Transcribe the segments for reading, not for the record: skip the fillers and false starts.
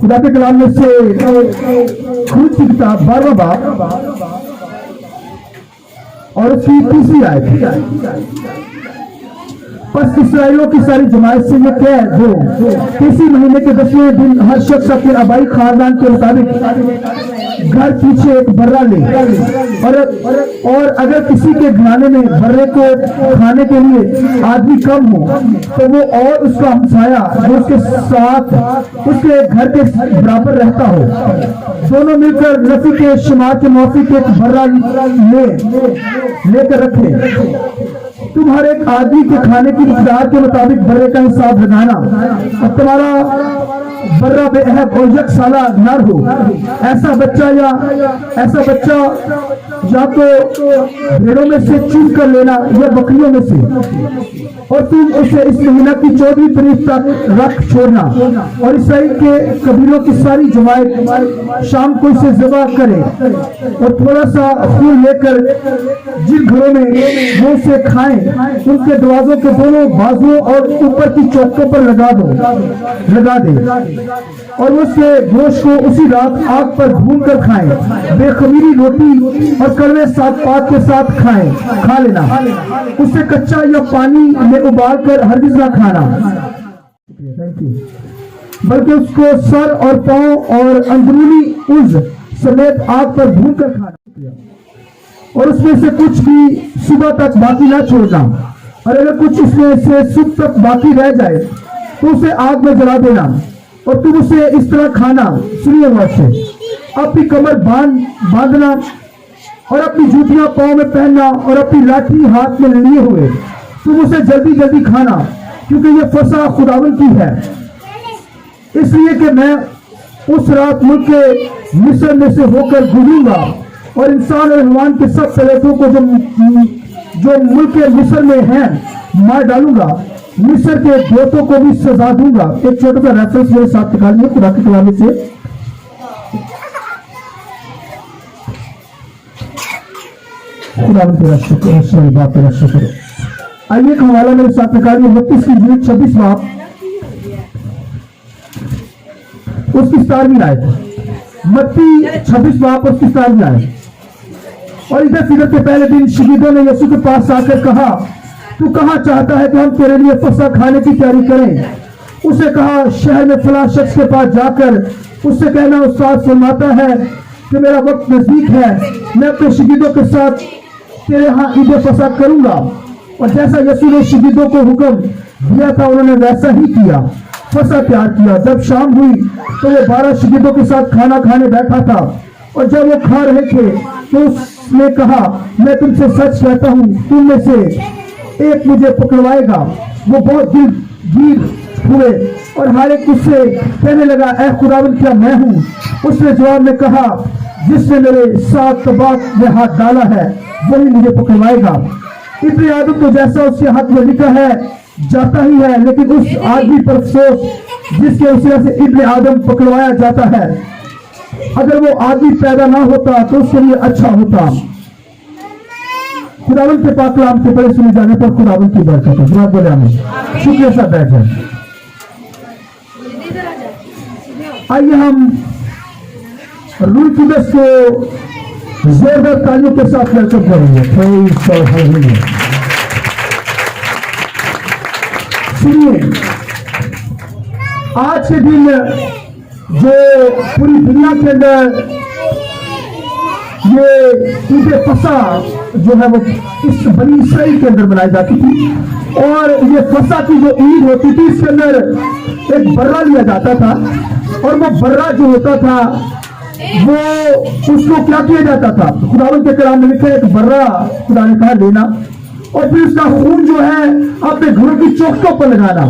खुदा के कलाम में से खुरूज की किताब 12वां बाब और उसकी 3री आयत। बस इसराइलियों की सारी जमात से ये कह दो कि इसी महीने के 10वें दिन हर शख्स अपने आबाई खानदान के मुताबिक घर पीछे एक बर्रा ले और अगर किसी के घराने में बर्रे को खाने के लिए आदमी कम हो तो वो और उसका हमसाया जो उसके साथ उसके घर के बराबर रहता हो दोनों मिलकर नफी के शुमार के मौफिक एक बर्रा लेकर रखे। तुम हर एक आदमी के खाने की मिकदार के मुताबिक बर्रे का हिसाब लगाना और तुम्हारा बर्रा बेअहब और एक साला नर हो। ऐसा बच्चा या तो भेड़ों में से चुन कर लेना या बकरियों में से और तुम उसे इस महीना की 14वीं तारीख तक रख छोड़ना और इसराइल के कबीलों की सारी जमात शाम को इसे ज़िबा करे और थोड़ा सा खून लेकर जिन घरों में वो उसे खाएं उनके दरवाजों के दोनों बाजुओं और ऊपर की चौकों पर लगा दे और उसके गोश्त को उसी रात आग पर भून कर खाएं। बेखमीरी रोटी और कड़वे साग पात के साथ खा लेना। उसे कच्चा या पानी में उबाल कर हरगिज ना खाना बल्कि उसको सर और पांव और अंदरूनी उज़ समेत आग पर भून कर खाना और उसमें से कुछ भी सुबह तक बाकी ना छोड़ना और अगर कुछ इसमें से सुबह तक बाकी रह जाए तो उसे आग में जला देना और तुम उसे इस तरह खाना। सुनिए गौर से, अपनी कमर बांधना और अपनी जूतियां पांव में पहनना और अपनी लाठी हाथ में लिए हुए तुम उसे जल्दी जल्दी खाना क्योंकि ये फसा खुदावन की है। इसलिए कि मैं उस रात मुल्क के मिस्र में से होकर गुजरूंगा और इंसान और हैवान के सब सलेतों को जो मुल्क के मिस्र में हैं मार डालूंगा। मिस्र के देवतों को भी सजा दूंगा। एक छोटा सा रेफरेंस मेरे साथ निकालिए खुदा के कलाम से। खुदा तेरा शुक्र, सही बात तेरा शुक्र। आइए एक हवाला मेरे साथ निकालिए 32 की जून 26 बाब उसकी 17वीं आयत। मत्ती 26 बाब उसकी 17वीं आयत। और इधर फिगर के पहले दिन शहीदों ने यीशु के पास आकर कहा, तू कहाँ चाहता है कि हम तेरे लिए फसह खाने की तैयारी करें? उसे कहा, शहर में फलां शख्स के पास जाकर उससे कहना, उस्ताद फरमाता है कि मेरा वक्त नजदीक है, मैं अपने शहीदों के साथ तेरे यहाँ ईद फसह करूंगा। और जैसा यीशु ने शहीदों को हुक्म दिया था उन्होंने वैसा ही किया, फसह तैयार किया। जब शाम हुई तो वो 12 शहीदों के साथ खाना खाने बैठा था और जब वो खा रहे थे तो उसने कहा, मैं तुमसे सच कहता हूँ तुम में से एक मुझे पकड़वाएगा। वो बहुत दिलगीर हुए और हर एक उससे कहने लगा, ऐ खुदावंद क्या मैं हूँ? उसने जवाब में कहा, जिसने मेरे साथ तबाक में हाथ डाला है वही मुझे पकड़वाएगा। इब्ने आदम तो जैसा उसके हाथ में लिखा है जाता ही है, लेकिन उस आदमी पर अफसोस जिसके वसीला से इब्ने आदम पकड़वाया जाता है। अगर वो आदमी पैदा ना होता तो उसके लिए अच्छा होता। खुदावंद के पाक कलाम के पढ़े सुने जाने पर खुदावंद की बरकत है। खुदा बोले हमें शुक्रिया सा बैठ जाए। आइए हम रूह कुदस को जोरदार तालियों के साथ वेलकम करेंगे। सुनिए, आज के दिन जो पूरी दुनिया के अंदर ये ईद फसह जो है वो इस बनी इसराइल के अंदर मनाई जाती थी और ये फसह की जो ईद होती थी इसके अंदर एक बर्रा लिया जाता था और वो बर्रा जो होता था वो उसको क्या किया जाता था? खुदावंद के कलाम में लिखा है एक बर्रा खुदा ने कहा लेना और फिर उसका खून जो है अपने घरों की चौखटों पर लगाना,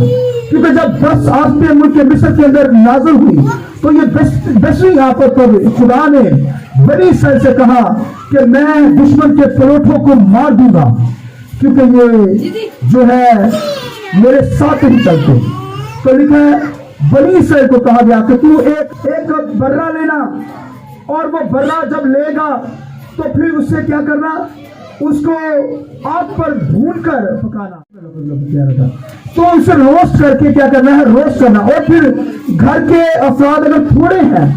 क्योंकि जब 10 आफतें मुल्क के मिस्र के अंदर नाज़िल हुई तो ये 10वीं आफत पर खुदा ने बनी इसराइल से कहा कि मैं दुश्मन के परोठों को मार दूंगा, क्योंकि ये जो है मेरे साथ ही चलते। तो लिखा है बनी इसराइल को कहा गया कि तू एक बर्रा लेना और वो बर्रा जब लेगा तो फिर उससे क्या करना? उसको आग पर भून कर पकाना। तो उसे रोस्ट करके क्या करना है, रोस्ट करना। और फिर घर के अफराद अगर थोड़े हैं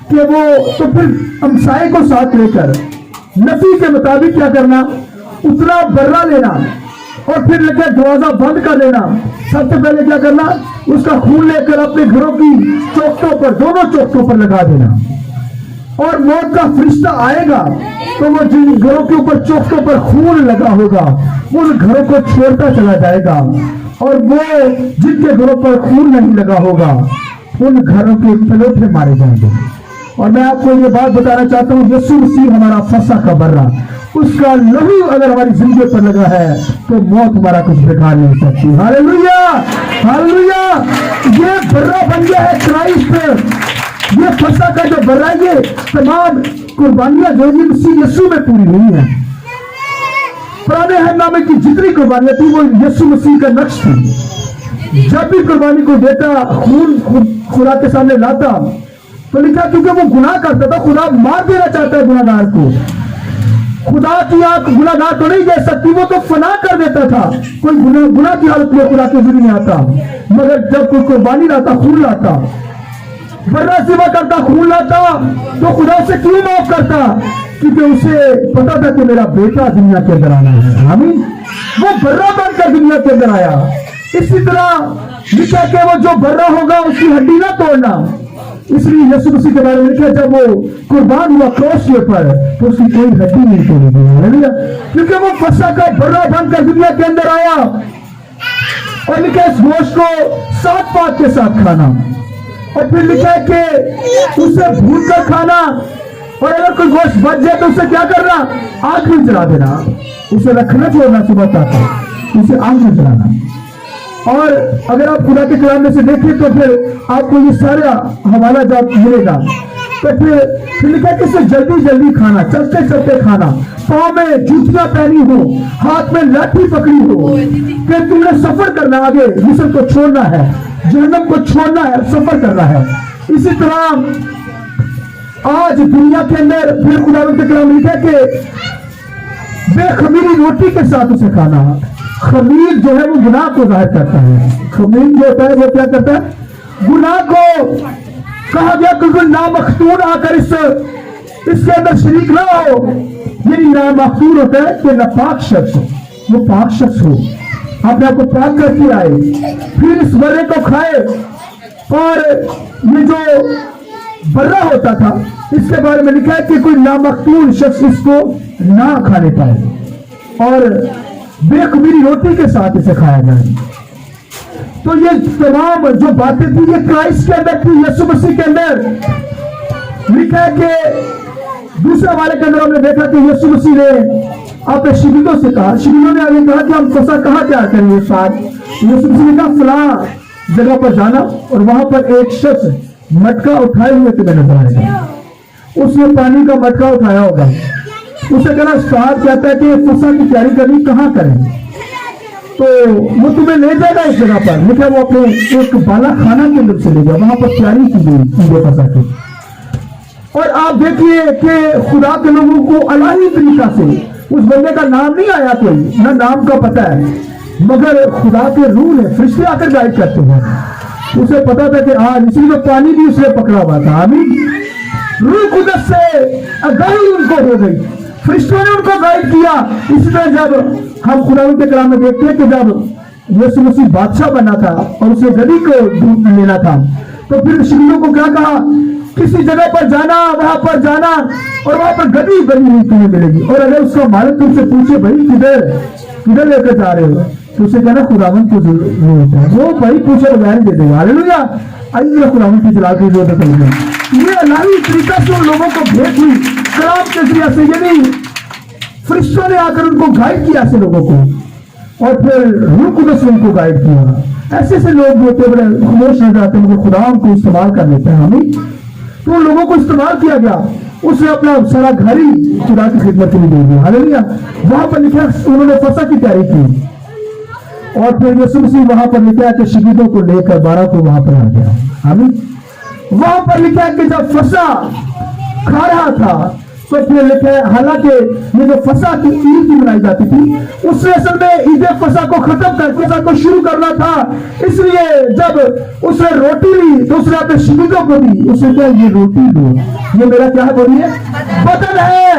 कि वो, तो फिर हमसाए को साथ लेकर नफी के मुताबिक क्या करना, उतना बर्रा लेना और फिर लेकर दरवाजा बंद कर लेना। सबसे पहले क्या करना, उसका खून लेकर अपने घरों की चौखटों पर, दोनों चौखटों पर लगा देना। और मौत का फरिश्ता आएगा तो वो जिन घरों के ऊपर चौखटों पर खून लगा होगा उन घरों को छोड़ता चला जाएगा, और वो जिनके घरों पर खून नहीं लगा होगा उन घरों के तलोठे मारे जाएंगे। और मैं आपको ये बात बताना चाहता हूँ, यीशु मसीह हमारा फसा का बर्रा, उसका लहू अगर हमारी जिंदगी पर लगा है तो मौत हमारा कुछ बिगाड़ नहीं सकती। Hallelujah, hallelujah. ये बर्रा बन गया है क्राइस्ट। ये फसा का जो बर्रा, ये तमाम कुर्बानियां जो मसीह यीशु में पूरी हुई है। पुराने हरनामे की जितनी कुर्बानियां थी वो यीशु मसीह का नक्श थी। जब भी कुर्बानी को देता, खून खुदा के सामने लाता, तो लिखा क्योंकि वो गुनाह करता था, खुदा मार देना चाहता है गुनाहगार को। खुदा की आंख गुनाहगार को नहीं दे सकती, वो तो फना कर देता था। कोई गुनाह की हालत में खुदा के जुर्म नहीं आता, मगर जब कोई कुर्बानी लाता, खून लाता, बर्रा सेवा करता, खून लाता, तो खुदा से क्यों माफ करता? क्योंकि उसे पता था कि मेरा बेटा दुनिया के अंदर आना है। आमीन। वो बर्रा बनकर दुनिया के अंदर आया। इसी तरह लिखा कि वो जो बर्रा होगा उसकी हड्डी ना तोड़ना। इसलिए यीशु मसीह के बारे में लिखा, जब वो कुर्बान हुआ क्रॉस के ऊपर तो उसकी कोई हड्डी नहीं तोड़ी गई, क्योंकि वो फसा का बर्रा बनकर दुनिया के अंदर आया। और लिखा इस गोश्त को 7 पात के साथ खाना, और फिर लिखा है कि उसे भून कर खाना, और अगर कोई गोश्त बच जाए तो उसे क्या करना, आग में जला देना, उसे रखना छोड़ना सुबह तक, उसे आग में जलाना। और अगर आप खुदा के कलाम में से देखें तो फिर आपको ये सारा हवाला जब मिलेगा। तो फिर लिखा कि इसे जल्दी जल्दी खाना, चलते चलते खाना, पाँव में जूतियां पहनी हो, हाथ में लाठी पकड़ी हो, फिर तुमने सफर करना, आगे मिस्र को छोड़ना है, जहन्नम को छोड़ना है, सफर करना है। इसी तरह आज दुनिया के अंदर फिर खुदा के कलाम में लिखा कि बेखमीरी रोटी के साथ उसे खाना। खमीर जो है वो गुनाह को जाहिर करता है। खमीर जो होता है वो क्या करता है, गुनाह को। कहा गया क्योंकि नामखतून आकर इसके अंदर शरीक ना हो। ये नामखतून होता है कि नापाक शख्स हो, वो पाक शख्स हो, अपने आप को पाक करके आए, फिर इस बर्रे को खाए। और ये जो बर्रा होता था इसके बारे में लिखा है कि कोई नामखतून शख्स इसको ना खाने पाए, और बेखमीरी रोटी के साथ इसे खाया जाए। तो ये तमाम जो बातें थी ये क्राइस्ट के अंदर थी, यीशु मसीह के अंदर। लिखा है कि दूसरे वाले के अंदर हमने देखा कि यीशु मसीह ने अपने शिगिदों से कहा, शिगिदों ने आगे कहा कि हम फसा कहाँ क्या करेंगे साथ। यीशु मसीह ने कहा फलां जगह पर जाना, और वहां पर एक शख्स मटका उठाए हुए तुम्हें नजर आएगा। उसने पानी का मटका उठाया होगा। उसे कहना साहब कहता है कि फसा की तैयारी करनी कहाँ करें, तो वो तुम्हें ले जाएगा इस जगह पर। लिखा वो अपने एक बाला खाना के अंदर चले गया, वहां पर तैयारी की गई फसा की। और आप देखिए कि खुदा के लोगों को अलग तरीका से उस बंदे का नाम नहीं आया, कोई ना नाम का पता है, मगर खुदा के रूल है, फरिश्ते आकर गाइड करते हैं। उसे पता था कि आज इसी में पानी भी उसने पकड़ा हुआ था। आमीन। रूह कुदरत से आगाही उनको हो गई, फरिश्तों ने उनको गाइड किया। इसी तरह जब हम खुदा के कलाम में देखते हैं कि जब यीशु मसीह बादशाह बना था और उसे गदी को लेना था, तो फिर शिगियों को क्या कहा, किसी जगह पर जाना, वहां पर जाना, और वहां पर गदी बनी हुई तुम्हें मिलेगी। और अगर उसका मालिक तुमसे पूछे भाई किधर लेकर जा रहे हो, तो उसे कहना खुदावंद को जरूरत है, वो भाई पूछे बगैर दे देगा। हालेलुया। आइए खुदावंद की जलाल की जरूरत है। ये अल्लाही तरीका से उन लोगों को भेंट हुई कलाम के जरिए से, यानी फरिश्तों ने आकर उनको गाइड किया ऐसे लोगों को, और फिर रूह कुदस ने उनको गाइड किया। ऐसे ऐसे लोग होते बड़े खामोश रह जाते हैं, खुदा को इस्तेमाल कर लेते हैं। हमें तो उन लोगों को इस्तेमाल किया गया, उसने अपना सारा घर ही खुदा की खिदमत में दे दिया। हालेलुया। वहां पर लिखा उन्होंने फसा की तैयारी की, और फिर यीशु मसीह वहां पर लिखा कि शिगिदों को लेकर 12 को वहां पर आ गया। हमें वहां पर लिखा कि जब फसा खा रहा था तो फिर लिखा है, हालांकि ये जो फसा की ईद की मनाई जाती थी, उसने असल में ईद फसा को खत्म कर फसा को शुरू करना था। इसलिए जब उसने रोटी ली तो उसने अपने शिगिदों को दी, उसने कहा ये रोटी दो, ये मेरा क्या है बोलिए, बदन है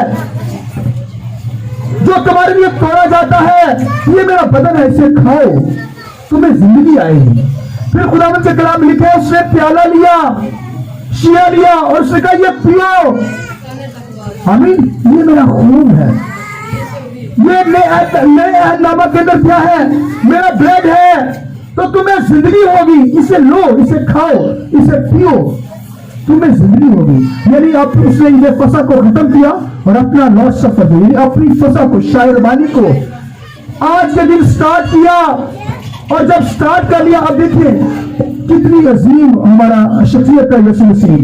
जो तुम्हारे लिए तोड़ा जाता है, ये मेरा बदन है, इसे खाओ तुम्हें जिंदगी आएगी। फिर खुदावंद के कलाम लिखे, उसने प्याला लिया, शिया लिया और उसने कहा ये पियो, आमीन, ये मेरा खून है, ये नए अहदनामा के अंदर क्या है, मेरा ब्लड है, तो तुम्हें जिंदगी होगी, इसे लो, इसे खाओ, इसे पियो, तुम्हें जिंदगी होगी। यानी अब उसने ये फसा को खत्म किया और अपना लॉस सफर यानी अपनी फसा को, शायरबानी को आज के दिन स्टार्ट किया। और जब स्टार्ट कर लिया, अब देखिए कितनी अजीम हमारा शख्सियत है यीशु मसीह।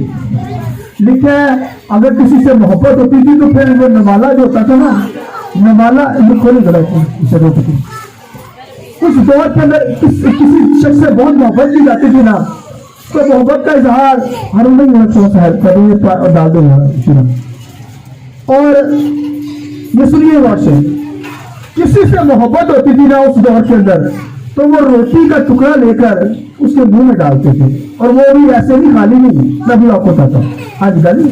लिखा है अगर किसी से मोहब्बत होती थी तो फिर वो नवाला जो होता था ना, नवाला खोले जरूरत थी उस दौर के अंदर किसी शख्स से बहुत मोहब्बत की जाती थी ना, तो मोहब्बत का इजहार हर नहीं होना चाहिए और डाल देना। और ये सुनिए गौर से, किसी से मोहब्बत होती थी ना उस दौर के अंदर, तो वो रोटी का टुकड़ा लेकर उसके मुंह में डालते थे, और वो भी ऐसे ही खाली नहीं, तभी आपको होता था। आज गाली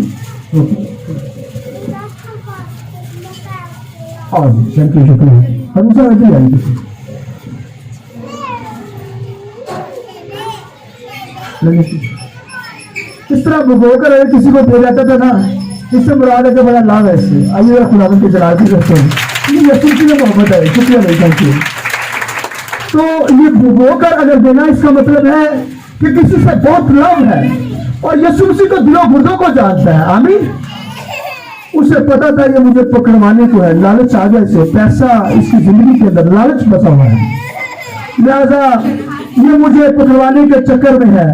और थैंक यू, शुक्रिया, हमेशा वैसे आई इस तरह भुगोकर अगर किसी को दे जाता था ना, इससे मुराद है कि बड़ा लाभ है इससे। आइए खुदावंद के जलाल की करते हैं, ये यीशु की मोहब्बत है, शुक्रिया नहीं, थैंक यू। तो ये भुगोकर अगर देना, इसका मतलब है कि किसी से बहुत लव है और यीशु मसीह को दिलो गुर्दों को जानता है। आमीन। उसे पता था ये मुझे पकड़वाने को है, लालच आ गया इसे, पैसा इसकी जिंदगी के अंदर लालच बसा हुआ है, लिहाजा ये मुझे पकड़वाने के चक्कर में है।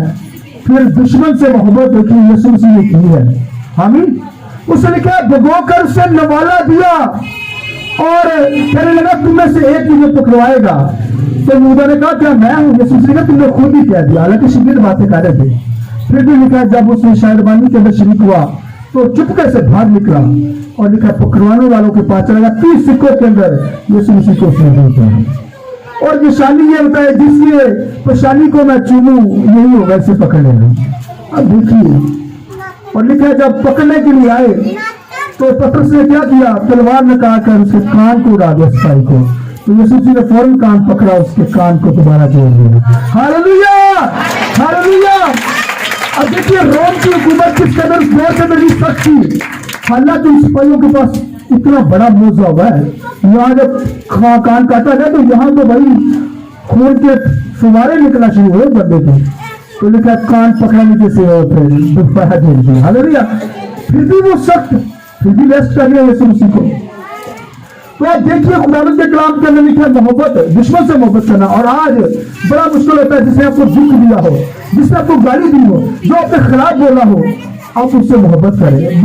फिर दुश्मन से मोहब्बत देखी यीशु मसीह ने की है। आमीन। उसने लिखा भगोकर उसे नवाला दिया और कहने लगा तुम्हें से एक मुझे पकड़वाएगा। तो मूसा ने कहा क्या मैं हूं? यीशु मसीह ने तुमने खुद ही कह दिया, हालांकि शिगिर्द बातें कर रहे थे। फिर भी लिखा जब उसने शायरबानी के अंदर शरीक हुआ तो चुपके से भाग निकला और लिखा पकड़वाने वालों के पास चला गया, 30 सिक्कों के अंदर यीशु मसीह को उसने दे दिया। और निशानी ये बताए जिसके परेशानी को मैं चुनूं यही होगा इसे पकड़ लेना। अब देखिए, और लिखा जब पकड़ने के लिए आए तो पतरस ने क्या किया, तलवार निकाल कर उसके कान को उड़ा दिया सिपाही को। तो यीशु मसीह ने फौरन कान पकड़ा, उसके कान को दोबारा जोड़ दिया। Hallelujah, hallelujah. अब देखिए रोम की हुकूमत किस कदर जोर से मेरी सख्त थी, हालांकि सिपाहियों के पास इतना बड़ा मोजा हुआ है। यहाँ जब कान काटा गया तो यहाँ तो भाई खून के फुवारे निकलना शुरू हुए बंदे के। तो लिखा कान पकड़ने जैसे दोबारा जोड़ दिया। हालेलुया। फिर भी वो सख्त, फिर भी रेस्ट कर लिया यीशु मसीह को। तो आप देखिए खुदावंद के कलाम के अंदर लिखा है मोहब्बत, दुश्मन से मोहब्बत करना। और आज बड़ा मुश्किल होता है जिसने आपको दुख दिया हो, जिसने आपको गाली दी हो, जो आपके खिलाफ बोला हो, आप उससे मोहब्बत करें।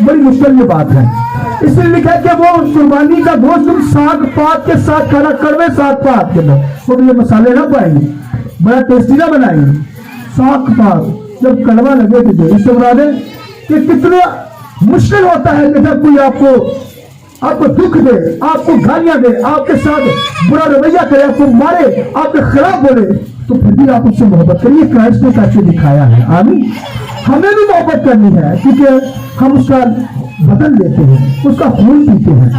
बड़ी मुश्किल ये बात है। इसलिए लिखा है कि वो कुर्बानी का गोश्त तुम साग पात के साथ खाना, कड़वे साग पात के अंदर, तो ये मसाले ना पाएंगे, बड़ा टेस्टी ना बनाएंगे। साग पात जब कड़वा लगे थे, इससे बता दें कि कितना मुश्किल होता है कि जब कोई आपको दुख दे, आपको गालियां दे, आपके साथ बुरा रवैया करे, आपको मारे, आपके खिलाफ बोले, तो फिर भी आप उससे मोहब्बत करिए। क्राइस्ट ने करके दिखाया है। आमीन। हमें भी मोहब्बत करनी है क्योंकि हम उसका बदन लेते हैं, उसका खून पीते हैं।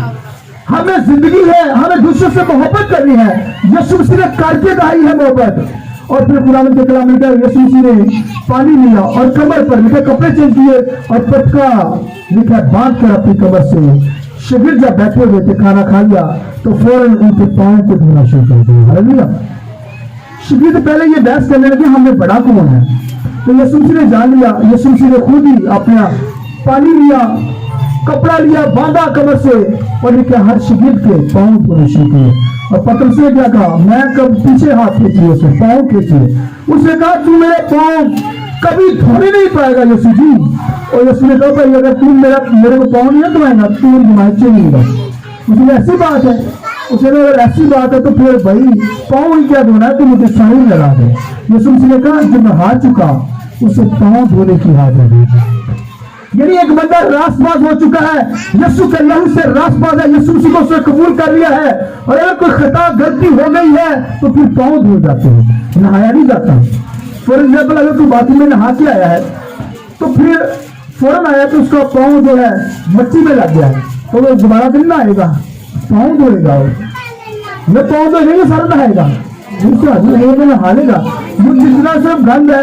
हमें जिंदगी है, हमें दूसरों से मोहब्बत करनी है। यीशु मसीह ने करके दिखाई है मोहब्बत। और फिर खुदावंद के कलाम में यीशु मसीह ने पानी लिया और कमर पर लिखा कपड़े चेंज किए और पटका लिखा बांध कर अपनी कमर से शिविर जब बैठे हुए थे, खाना खा लिया तो फौरन उनके पांव को धोना शुरू कर दिया। हालेलुया। शिविर से पहले ये बहस करने लगे हमें बड़ा कौन है, तो यीशु मसीह ने जान लिया। यीशु मसीह ने खुद ही अपना पानी लिया, कपड़ा लिया, बांधा कमर से और लिखा हर शिगिर्द के पांव धोने शुरू किए। और पतरस ने क्या कहा, मैं कब पीछे हाथ खींचिए, उसे पांव खींचिए। उसने कहा तू मेरे पांव कभी धोने नहीं पाएगा यीशु जी। और यीशु ने कहा भाई अगर तुम मेरे को पाँव नहीं धोएगा तो हिमाचल नहीं होगा। उसमें ऐसी बात है, उसने अगर ऐसी बात है तो फिर भाई पाँव ही क्या धोना है, तो मुझे साड़ी लगा दे। यीशु ने कहा जब मैं हाथ चुका उसे पाँव धोने की हाथ है। یعنی ایک بندہ راستباز ہو چکا ہے, یسوع کے لہو سے راستباز ہے, یسوع مسیح کو اس نے قبول کر لیا ہے, اور اگر کوئی خطا غلطی ہو گئی ہے تو پھر پاؤں دھو جاتے ہیں, نہایا نہیں جاتا. فار ایگزامپل اگر کوئی باتھ روم میں نہا کے آیا ہے تو پھر فوراً آیا تو اس کا پاؤں جو ہے مٹی میں لگ گیا ہے تو وہ دوبارہ دن نہ آئے گا, پاؤں دھوئے گا, وہ پاؤں دھوئے گا, سارا نہائے گا, نہا لے گا. وہ جتنا صرف گند ہے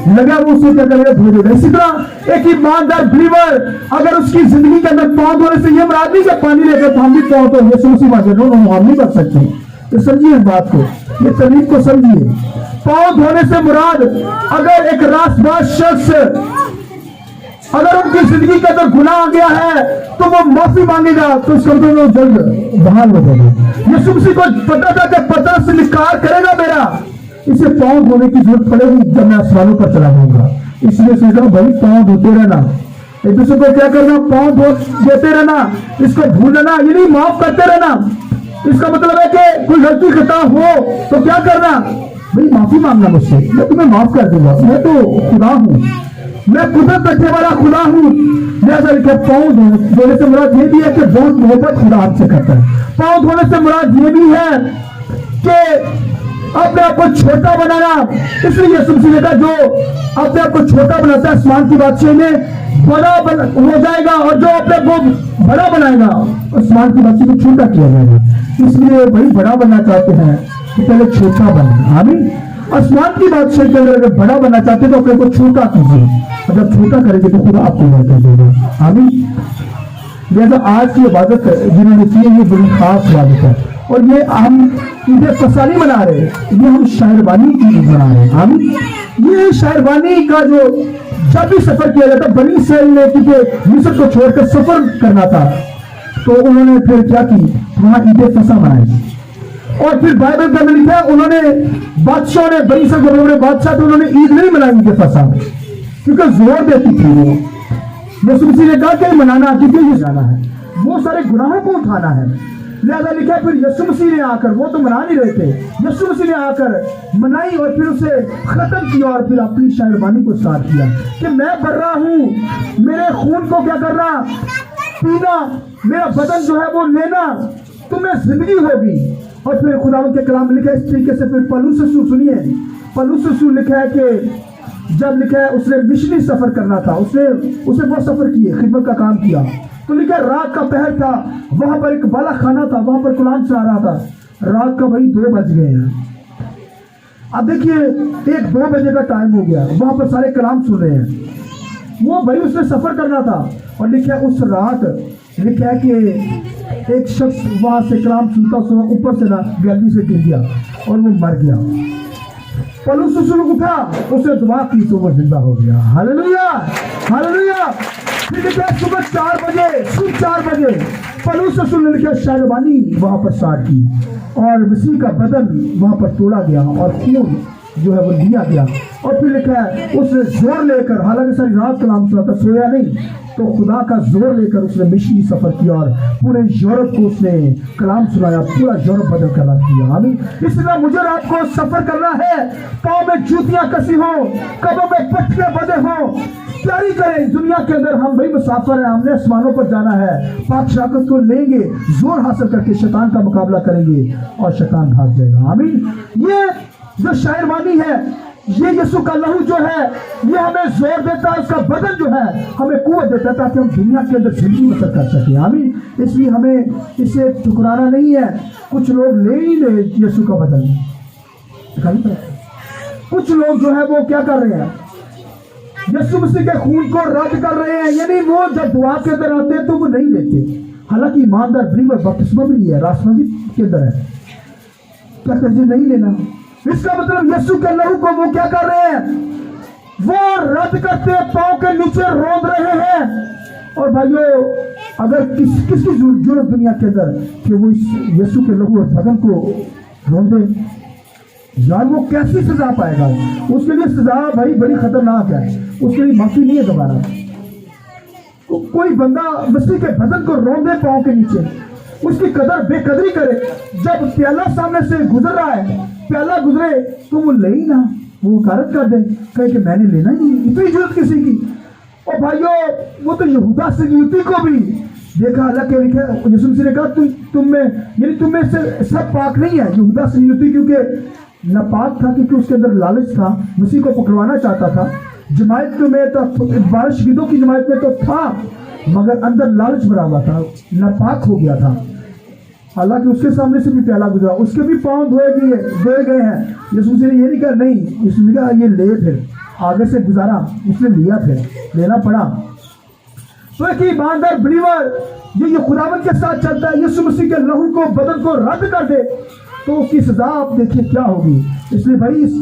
لگا وہ اسے کیا کرے گا, دھو دے گا. اسی طرح ایک ایماندار بلیور اگر اس کی زندگی کے اندر پاؤں دھونے سے یہ مراد نہیں کہ پانی لے کر تو ہم بھی پاؤں تو یسوع مسیح مانگے, نو ہم نہیں کر سکتے. تو سمجھیے اس بات کو, یہ ترتیب کو سمجھیے. پاؤں دھونے سے مراد اگر ایک راست باز شخص اگر ان کی زندگی کے اندر گناہ آ گیا ہے تو وہ معافی مانگے گا تو اس کو جلد بحال ہو جائے گا. یسوع مسیح کو پتا تھا کہ پترس سے انکار کرے گا میرا, اسے پاؤں دھونے کی ضرورت پڑے گی جب میں آسمانوں پر چلا جاؤں گا. اس لیے سوچا بھائی پاؤں دھوتے رہنا, ایک دوسرے کو کیا کرنا, پاؤں دھوتے رہنا, اس کو بھولنا یعنی معاف کرتے رہنا. اس کا مطلب ہے کہ کوئی غلطی خطا ہو تو کیا کرنا, بھائی معافی مانگنا مجھ سے, میں تمہیں معاف کر دوں گا, میں تو خدا ہوں, میں قدرت رکھنے والا خدا ہوں. لہٰذا کہ پاؤں دھونے سے مراد یہ بھی ہے کہ بہت محبت خدا آپ سے کرتا ہے. پاؤں دھونے سے مراد یہ بھی ہے کہ اپنے آپ کو چھوٹا بنانا. اس لیے یسوع مسیح نے کہا جو اپنے آپ کو چھوٹا بناتا ہے آسمان کی بادشاہی میں بڑا ہو جائے گا, اور جو اپنے آپ کو بڑا بنائے گا آسمان کی بادشاہی میں چھوٹا کیا جائے گا. اس لیے بھائی بڑا بننا چاہتے ہیں تو پہلے چھوٹا بننا. آمین. آسمان کی بادشاہی کے اندر اگر بڑا بننا چاہتے ہیں تو اپنے کو چھوٹا کیجیے, اور جب چھوٹا کریں گے تو خدا آپ کو بڑا دے گا. آمین. لہٰذا آج کی عبادت جنہوں نے کی ہے یہ بڑی خاص عبادت ہے, اور یہ ہم عید فصح نہیں منا رہے, یہ ہم شاعربانی کی عید منا رہے ہیں. آمین. یہ شاعربانی کا جو جب بھی سفر کیا جاتا, بنی اسرائیل نے کیونکہ مصر کو چھوڑ کر سفر کرنا تھا تو انہوں نے پھر کیا کی, وہاں عید فصح منائی. اور پھر بائبل میں لکھا ہے انہوں نے بادشاہ نے بنی اسرائیل کو بڑے بادشاہ تو انہوں نے عید نہیں منائی عید فصح, کیونکہ زور دیتی تھی وہ. یسوع مسیح نے کہا کہ منانا کیونکہ یہ جانا ہے, وہ سارے گناہوں کو اٹھانا ہے. لہذا لکھا ہے پھر یسوع مسیح نے آ کر, وہ تو منا نہیں رہے تھے, یسوع مسیح نے آ کر منائی اور پھر اسے ختم کیا, اور پھر اپنی شاعربانی کو اسٹارٹ کیا کہ میں بڑھ رہا ہوں, میرے خون کو کیا کرنا, پینا, میرا بدن جو ہے وہ لینا, تمہیں زندگی ہوگی. اور پھر خدا کے کلام لکھا ہے اس طریقے سے. پھر پلوس رسول سنیے, پلوس رسول لکھا ہے کہ جب لکھا ہے اس نے مشنی سفر کرنا تھا, اسے وہ سفر کیے, خدمت کا کام کیا, تو لکھا ہے رات کا پہر تھا, وہاں پر ایک بالا خانہ تھا, وہاں پر قرآن چلا رہا تھا, رات کا بھائی 2 بج گئے ہیں. اب دیکھیے 1-2 بجے کا ٹائم ہو گیا, وہاں پر سارے کلام سن رہے ہیں. وہ بھائی اس نے سفر کرنا تھا, اور لکھا ہے اس رات لکھا ہے کہ ایک شخص وہاں سے کلام سنتا سنا اوپر سے گیلری سے گر گیا اور وہ مر گیا. پلوس رسول اٹھا, اس نے دعا کی تو وہ زندہ ہو گیا. Hallelujah hallelujah. پھر لکھا صبح 4 بجے پلوس رسول نے لکھا شاعربانی وہاں پر اسٹارٹ کی, اور مسیح کا بدن وہاں پر توڑا گیا اور خون جو ہے وہ لیا گیا. اور پھر لکھا ہے اس نے زور لے کر, حالانکہ ساری رات کلام سنا تھا, سویا نہیں, تو خدا کا زور لے کر اس نے مشنی سفر کیا اور پورے یورپ کو اس نے کلام سنایا, پورا یورپ بدل کر رکھ دیا. آمین. اس لیے مجھے آپ کو سفر کرنا ہے, پاؤں میں جوتیاں کسی ہوں, قدموں میں پٹکے بدے ہوں, تیاری کریں. دنیا کے اندر ہم بھائی مسافر ہیں, ہم نے آسمانوں پر جانا ہے, پاک شراکت کو لیں گے, زور حاصل کر کے شیطان کا مقابلہ کریں گے اور شیطان بھاگ جائے گا. آمین. یہ جو شاعربانی ہے, یہ یسوع کا لہو جو ہے یہ ہمیں زور دیتا ہے, اس کا بدن جو ہے ہمیں قوت دیتا ہے تاکہ ہم دنیا کے اندر زندگی بسر کر سکیں. آمین. اس لیے ہمیں اسے ٹکرانا نہیں ہے. کچھ لوگ لے ہی لے یسوع کا بدن, کچھ لوگ جو ہے وہ کیا کر رہے ہیں, یسوع مسیح کے خون کو رد کر رہے ہیں. یعنی وہ جب دعا کے اندر آتے ہیں تو وہ نہیں لیتے, حالانکہ ایماندار بلیور بپتسمہ بھی نہیں ہے, راستمزی کے اندر ہے, کیا کرجے نہیں لینا. اس کا مطلب یسوع کے لہو کو وہ کیا کر رہے ہیں, وہ رد کرتے, پاؤں کے نیچے روند رہے ہیں. اور بھائیو اگر کس کی ضرورت دنیا کے اندر کہ وہ اس یسوع کے لہو اور بدن کو روندے, یار وہ کیسی سزا پائے گا. اس کے لیے سزا بھائی بڑی خطرناک ہے, اس کے لیے معافی نہیں ہے دوبارہ. کوئی بندہ مسیح کے بدن کو روندے پاؤں کے نیچے, اس کی قدر بے قدری کرے, جب پیالہ سامنے سے گزر رہا ہے, پیالہ گزرے تو وہ لے ہی نہ, وہ وکالت کر دے, کہے کہ میں نے لینا ہی نہیں, اتنی ضرورت کسی کی. और भाइयों वो तो यहूदा से युवती को भी देखा, अल्लाह के लिखा, यीशु मसीह ने कहा तुम में यानी तुम में से सब पाक नहीं है। यहूदा से युवती क्योंकि नापाक था, क्योंकि उसके अंदर लालच था, मसीह को पकड़वाना चाहता था। जमायत में तो 12 शहीदों की जमायत में तो था, मगर अंदर लालच भरा हुआ था, नापाक हो गया था। हालांकि उसके सामने से भी प्याला गुजरा, उसके भी पांव धोए गए हैं। यीशु मसीह ने ये नहीं कहा नहीं, यीशु ने कहा ये ले, फिर आगे से गुजारा, उसने लिया, फिर लेना पड़ा। तो एक ईमानदार बिलीवर जो ये खुदावंद के साथ चलता है, यीशु मसीह के लहू को, बदन को रद्द कर दे, तो उसकी सजा आप देखिए क्या होगी। इसलिए भाई इस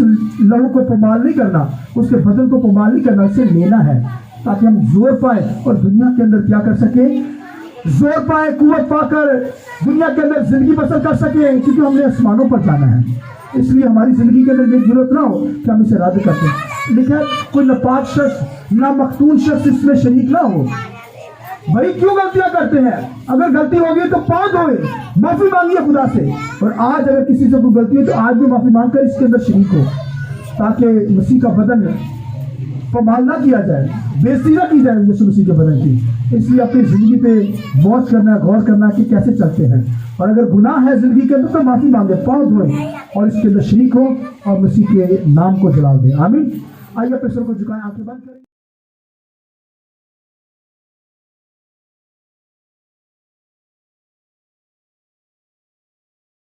लहू को पामाल नहीं करना, उसके बदन को पामाल नहीं करना, इसे लेना है ताकि हम जोर पाए और दुनिया के अंदर क्या कर सके, जोर पाए, कुव्वत पाकर दुनिया के अंदर जिंदगी बसर कर सके, क्योंकि हमने आसमानों पर जाना है। इसलिए हमारी जिंदगी के अंदर ये जरूरत ना हो कि हम इसे रद्द करते हैं। लिखा कोई नापाक शख्स, ना मखतून शख्स इसमें शरीक ना हो। भाई क्यों गलतियां करते हैं? अगर गलती होगी तो पाँव धोए, माफी मांगिए खुदा से। और आज अगर किसी से कोई गलती है तो आज भी माफी मांग कर इसके अंदर शरीक हो, ताकि मसीह का बदन पामाल ना किया जाए, बेइज्जती ना की जाए यीशु मसीह के बदन की। इसलिए अपनी जिंदगी पे गौर करना, गौर करना कि कैसे चलते हैं। और अगर गुनाह है जिंदगी के अंदर तो माफी मांगे, पाँव धोए और इसके अंदर शरीक हो और मसीह के नाम को जला दे। आमीन। आइए अपने सर को झुकाएं, आंखें बंद करें।